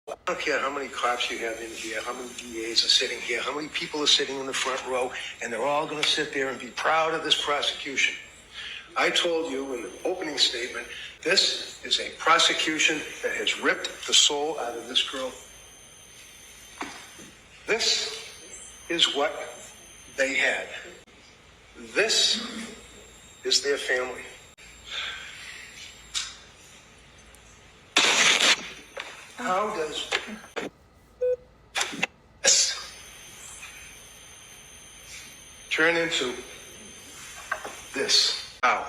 I don't care how many cops you have in here, how many DAs are sitting here, how many people are sitting in the front row, and they're all going to sit there and be proud of this prosecution. I told you in the opening statement, this is a prosecution that has ripped the soul out of this girl. This is what they had. This is their family. How does this turn into this? How?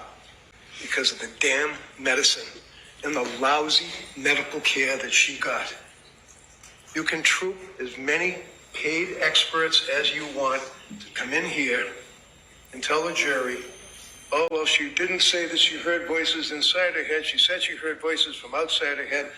Because of the damn medicine and the lousy medical care that she got. You can troop as many paid experts as you want to come in here and tell the jury, oh, well, she didn't say that she heard voices inside her head. She said she heard voices from outside her head.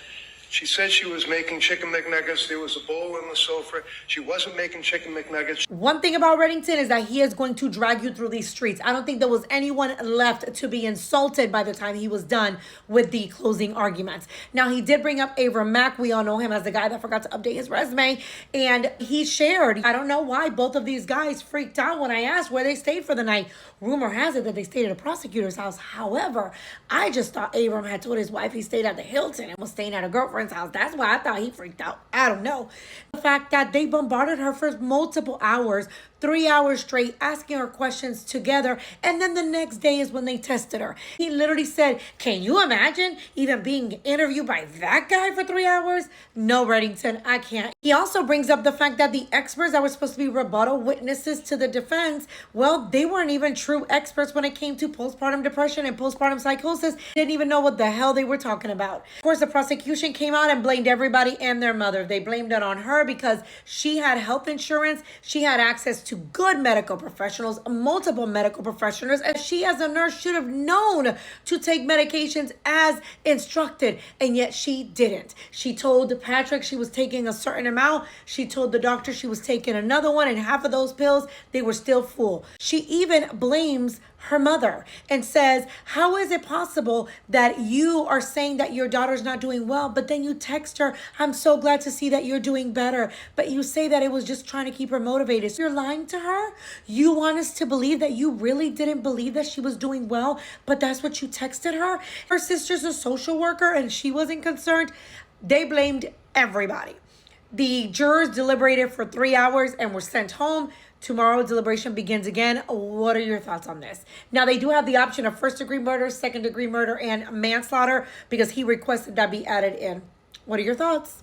She said she was making chicken McNuggets. There was a bowl on the sofa. She wasn't making chicken McNuggets. One thing about Reddington is that he is going to drag you through these streets. I don't think there was anyone left to be insulted by the time he was done with the closing arguments. Now, he did bring up Abram Mack. We all know him as the guy that forgot to update his resume. And he shared, I don't know why both of these guys freaked out when I asked where they stayed for the night. Rumor has it that they stayed at a prosecutor's house. However, I just thought Abram had told his wife he stayed at the Hilton and was staying at a girlfriend's house. That's why I thought he freaked out. I don't know. The fact that they bombarded her for multiple hours, 3 hours straight, asking her questions together. And then the next day is when they tested her. He literally said, can you imagine even being interviewed by that guy for 3 hours? No, Reddington, I can't. He also brings up the fact that the experts that were supposed to be rebuttal witnesses to the defense, well, they weren't even true experts when it came to postpartum depression and postpartum psychosis. They didn't even know what the hell they were talking about. Of course, the prosecution came out and blamed everybody and their mother. They blamed it on her because she had health insurance. She had access to good medical professionals, multiple medical professionals, and she as a nurse should have known to take medications as instructed, and yet she didn't. She told Patrick she was taking a certain amount. She told the doctor she was taking another one, and half of those pills, they were still full. She even blames her mother and says, how is it possible that you are saying that your daughter's not doing well, but then you text her, I'm so glad to see that you're doing better, but you say that it was just trying to keep her motivated. So you're lying to her? You want us to believe that you really didn't believe that she was doing well, but that's what you texted her? Her sister's a social worker and she wasn't concerned. They blamed everybody. The jurors deliberated for 3 hours and were sent home. Tomorrow, deliberation begins again. What are your thoughts on this? Now, they do have the option of first-degree murder, second-degree murder, and manslaughter because he requested that be added in. What are your thoughts?